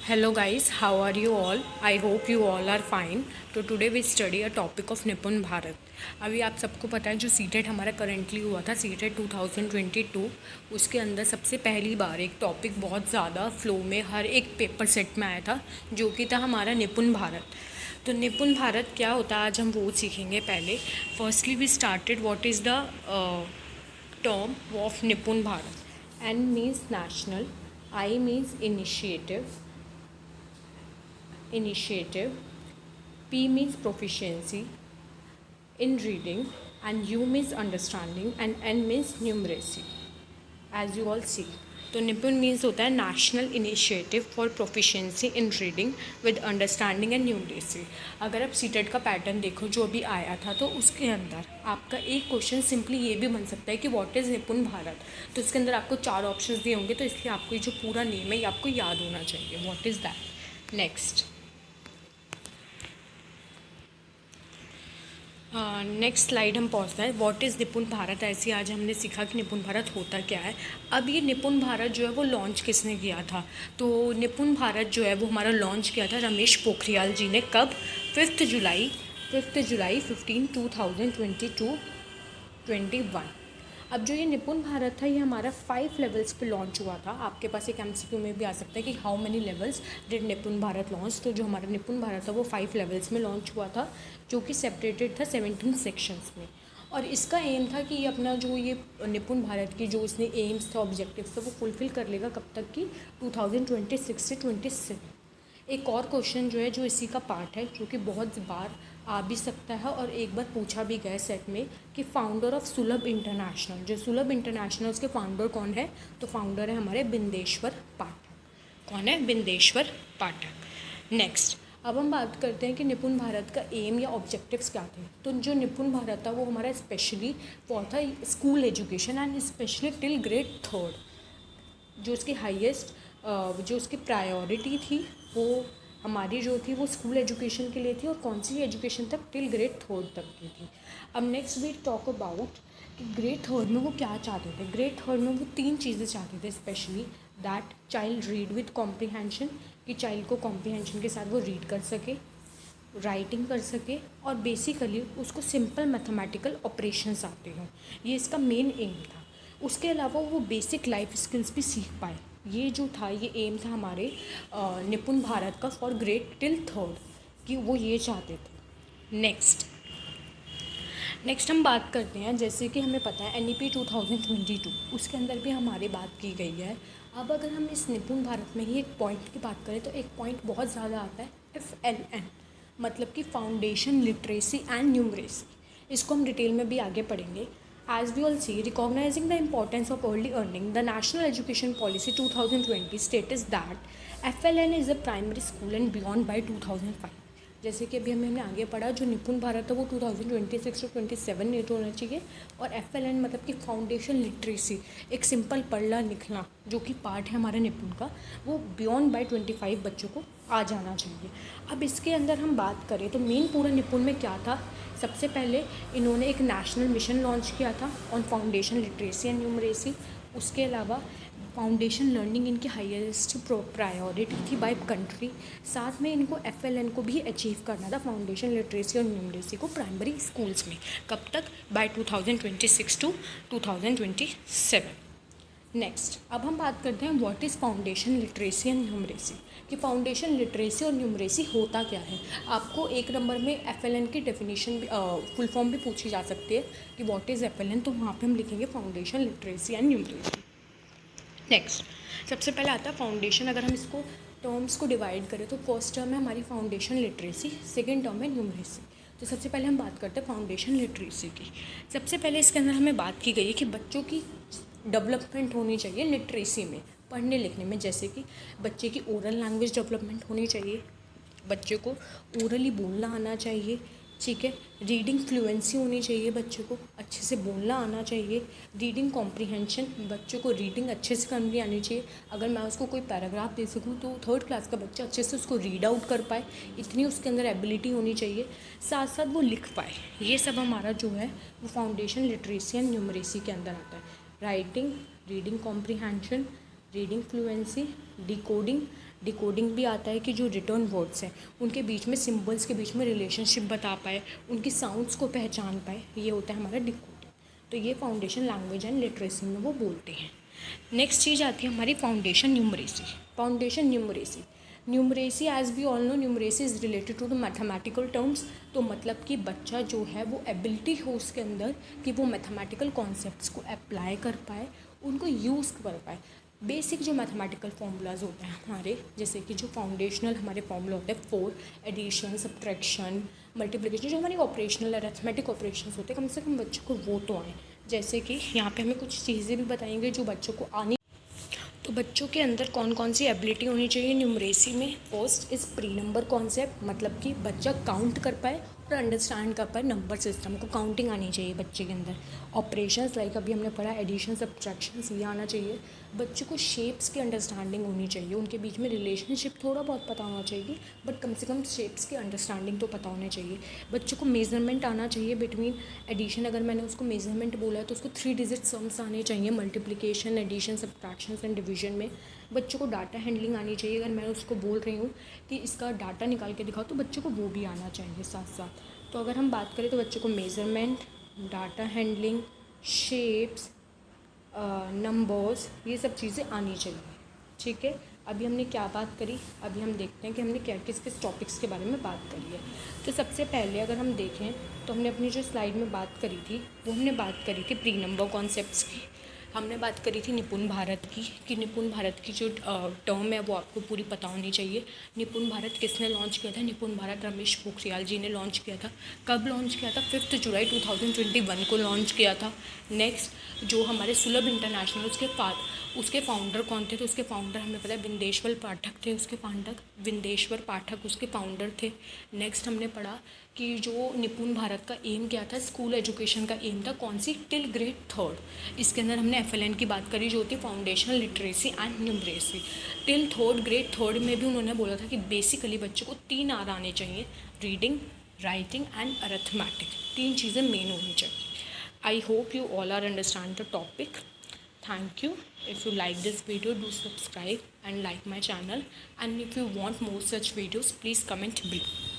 Hello guys, how are you all? I hope you all are fine. तो today we study a topic of Nipun Bharat. अभी आप सबको पता है जो सीटेट हमारा करंटली हुआ था सीटेट 2022, उसके अंदर सबसे पहली बार एक टॉपिक बहुत ज़्यादा फ्लो में हर एक पेपर सेट में आया था, जो कि था हमारा निपुण भारत। तो निपुण भारत क्या होता है आज हम वो सीखेंगे। पहले firstly we started what is the term of Nipun Bharat. N means national, I means initiative, P means proficiency in reading, and U means understanding, and N means numeracy, as you all see. तो निपुण means होता है national initiative for proficiency in reading with understanding and numeracy. अगर आप CTET का pattern देखो जो भी आया था, तो उसके अंदर आपका एक क्वेश्चन सिंपली ये भी बन सकता है कि व्हाट इज़ निपुण भारत। तो इसके अंदर आपको 4 ऑप्शंस दिए होंगे, तो इसलिए आपको ये जो पूरा नेम है ये आपको याद होना चाहिए, what is that. Next next slide हम पहुँचते हैं व्हाट इज़ निपुण भारत। ऐसे आज हमने सीखा कि निपुण भारत होता क्या है। अब ये निपुण भारत जो है वो लॉन्च किसने किया था, तो निपुण भारत जो है वो हमारा लॉन्च किया था रमेश पोखरियाल जी ने। कब? 5 जुलाई 15 2021। अब जो ये निपुण भारत था ये हमारा 5 लेवल्स पे लॉन्च हुआ था। आपके पास एक एमसीक्यू में भी आ सकता है कि हाउ मेनी लेवल्स डिड निपुण भारत लॉन्च। तो जो हमारा निपुण भारत था वो 5 लेवल्स में लॉन्च हुआ था, जो कि सेपरेटेड था 17 सेक्शंस में। और इसका एम था कि ये अपना जो ये निपुण भारत की जो इसने एम्स था, ऑब्जेक्टिव्स था, वो फुलफिल कर लेगा कब तक की 2026 से 27। एक और क्वेश्चन जो है जो इसी का पार्ट है, जो कि बहुत बार आ भी सकता है और एक बार पूछा भी गया सेट में, कि फाउंडर ऑफ सुलभ इंटरनेशनल, जो सुलभ इंटरनेशनल उसके फाउंडर कौन है, तो फाउंडर है हमारे बिंदेश्वर पाठक। कौन है? बिंदेश्वर पाठक। नेक्स्ट अब हम बात करते हैं कि निपुण भारत का एम या ऑब्जेक्टिव्स क्या थे। तो जो निपुण भारत था वो हमारा स्पेशली फॉर था school education and specially till grade 3। जो उसकी हाईएस्ट जो उसकी प्रायोरिटी थी वो हमारी जो थी वो स्कूल एजुकेशन के लिए थी, और कौन सी एजुकेशन तक? टिल ग्रेड 3 तक की थी। अब नेक्स्ट वी टॉक अबाउट कि ग्रेड 3 में वो क्या चाहते थे। ग्रेड 3 में वो 3 चीज़ें चाहते थे specially, that child read with comprehension, कि चाइल्ड को कॉम्प्रीहेंशन के साथ वो रीड कर सके, राइटिंग कर सके, और बेसिकली उसको सिंपल मैथमेटिकल ऑपरेशंस आते हों। ये इसका मेन एम था। उसके अलावा वो बेसिक लाइफ स्किल्स भी सीख पाए। ये जो था ये एम था हमारे निपुण भारत का फॉर ग्रेड टिल 3, कि वो ये चाहते थे। नेक्स्ट हम बात करते हैं, जैसे कि हमें पता है NEP 2022 उसके अंदर भी हमारी बात की गई है। अब अगर हम इस निपुण भारत में ही एक पॉइंट की बात करें तो एक पॉइंट बहुत ज़्यादा आता है FLN, मतलब कि फाउंडेशन लिटरेसी एंड न्यूमरेसी। इसको हम डिटेल में भी आगे पढ़ेंगे। As we all see, recognizing the importance of early earning, the National Education Policy 2020 states that FLN is a primary school and beyond by 2005। जैसे कि अभी हमने आगे पढ़ा, जो निपुण भारत है वो 2026 to 27 नीट होना चाहिए, और FLN मतलब कि फाउंडेशन लिटरेसी, एक सिंपल पढ़ना लिखना जो कि पार्ट है हमारे निपुण का, वो बियॉन्ड बाय 25 बच्चों को आ जाना चाहिए। अब इसके अंदर हम बात करें तो मेन पूरा निपुण में क्या था। सबसे पहले इन्होंने एक नेशनल मिशन लॉन्च किया था on foundation literacy and numeracy. उसके अलावा फाउंडेशन लर्निंग इनकी हाईएस्ट प्रायोरिटी थी बाय कंट्री। साथ में इनको FLN को भी अचीव करना था, फाउंडेशन लिटरेसी और न्यूमरेसी को प्राइमरी स्कूल्स में। कब तक? Bye 2026 to 2027। नेक्स्ट अब हम बात करते हैं what is foundation literacy and numeracy, कि फाउंडेशन लिटरेसी और न्यूमरेसी होता क्या है। आपको एक नंबर में FLN की डेफिनेशन फुल फॉर्म भी पूछी जा सकती है कि व्हाट इज़ FLN, तो वहाँ पे हम लिखेंगे foundation literacy and numeracy. Next सबसे पहले आता है फाउंडेशन। अगर हम इसको टर्म्स को डिवाइड करें तो फर्स्ट टर्म है हमारी फाउंडेशन लिटरेसी, सेकेंड टर्म है न्यूमरेसी। तो सबसे पहले हम बात करते हैं फाउंडेशन लिटरेसी की। सबसे पहले इसके अंदर हमें बात की गई है कि बच्चों की डेवलपमेंट होनी चाहिए लिटरेसी में, पढ़ने लिखने में। जैसे कि बच्चे की ओरल लैंग्वेज डेवलपमेंट होनी चाहिए, बच्चे को ओरली बोलना आना चाहिए, ठीक है। रीडिंग फ्लुएंसी होनी चाहिए, बच्चे को अच्छे से बोलना आना चाहिए। रीडिंग कॉम्प्रीहेंशन, बच्चे को रीडिंग अच्छे से करनी आनी चाहिए। अगर मैं उसको कोई पैराग्राफ दे सकूँ तो 3rd क्लास का बच्चा अच्छे से उसको रीड आउट कर पाए, इतनी उसके अंदर एबिलिटी होनी चाहिए। साथ साथ वो लिख पाए। ये सब हमारा जो है वो फाउंडेशन लिटरेसी एंड न्यूमरेसी के अंदर आता है। Writing, reading comprehension, reading fluency, decoding decoding भी आता है कि जो रिटर्न वर्ड्स हैं उनके बीच में सिम्बल्स के बीच में रिलेशनशिप बता पाए, उनकी साउंड्स को पहचान पाए, ये होता है हमारा डिकोडिंग। तो ये फाउंडेशन लैंग्वेज एंड लिटरेसी में वो बोलते हैं। नेक्स्ट चीज़ आती है हमारी foundation numeracy. Foundation numeracy, numeracy as we all know numeracy is related to the mathematical terms. तो मतलब कि बच्चा जो है वो एबिलिटी हो उसके अंदर कि वो मैथमेटिकल कॉन्सेप्ट्स को अप्लाई कर पाए, उनको यूज़ कर पाए। बेसिक जो मैथमेटिकल फार्मूलाज होते हैं हमारे, जैसे कि जो फाउंडेशनल हमारे फार्मूला होते हैं 4, एडिशन, सब्ट्रैक्शन, मल्टीप्लिकेशन, जो हमारी ऑपरेशनल अरिथमेटिक ऑपरेशंस होते हैं, कम से कम बच्चों को वो तो आए। जैसे कि यहाँ पे हमें कुछ चीज़ें भी बताएंगे जो बच्चों को आनी। तो बच्चों के अंदर कौन कौन सी एबिलिटी होनी चाहिए न्यूमरेसी में। First is pre number concept, मतलब कि बच्चा काउंट कर पाए और अंडरस्टैंड कर पाए नंबर सिस्टम को, काउंटिंग आनी चाहिए बच्चे के अंदर। ऑपरेशंस लाइक अभी हमने पढ़ा एडिशन, सब्ट्रैक्शंस, ये आना चाहिए। बच्चे को शेप्स की अंडरस्टैंडिंग होनी चाहिए, उनके बीच में रिलेशनशिप थोड़ा बहुत पता होना चाहिए, बट कम से कम शेप्स की अंडरस्टैंडिंग तो पता होनी चाहिए। बच्चों को मेजरमेंट आना चाहिए बिटवीन एडिशन, अगर मैंने उसको मेजरमेंट बोला है तो उसको 3 डिजिट सम्स आने चाहिए, multiplication, addition, subtractions and division में। बच्चों को डाटा हैंडलिंग आनी चाहिए, अगर मैं उसको बोल रही हूँ कि इसका डाटा निकाल के दिखाओ तो बच्चों को वो भी आना चाहिए साथ साथ। तो अगर हम बात करें तो बच्चों को measurement, data handling, shapes, numbers, ये सब चीज़ें आनी चाहिए। ठीक है, अभी हमने क्या बात करी, अभी हम देखते हैं कि हमने क्या किस किस टॉपिक्स के बारे में बात करी है। तो सबसे पहले अगर हम देखें तो हमने अपनी जो स्लाइड में बात करी थी वो हमने बात करी थी प्री नंबर कॉन्सेप्ट्स की। हमने बात करी थी निपुण भारत की, कि निपुण भारत की जो टर्म है वो आपको पूरी पता होनी चाहिए। निपुण भारत किसने लॉन्च किया था? निपुण भारत रमेश पोखरियाल जी ने लॉन्च किया था। कब लॉन्च किया था? 5 जुलाई 2021 को लॉन्च किया था। नेक्स्ट जो हमारे सुलभ इंटरनेशनल, उसके फाउंडर कौन थे? तो उसके फाउंडर हमें पता है विंदेश्वर पाठक थे, उसके फाउंडर विंदेश्वर पाठक उसके फाउंडर थे। नेक्स्ट हमने पढ़ा कि जो निपुण भारत का एम क्या था, स्कूल एजुकेशन का एम था, कौन सी? Till grade 3। इसके अंदर हमने FLN की बात करी जो होती है foundational literacy and numeracy. Till grade 3 में भी उन्होंने बोला था कि बेसिकली बच्चों को 3 R आने चाहिए, रीडिंग, राइटिंग एंड अरिथमेटिक। 3 चीज़ें मेन होनी चाहिए। I hope you all are understand the topic. Thank you. If you like this video, do subscribe and like my channel, and if you want more such videos, please comment below.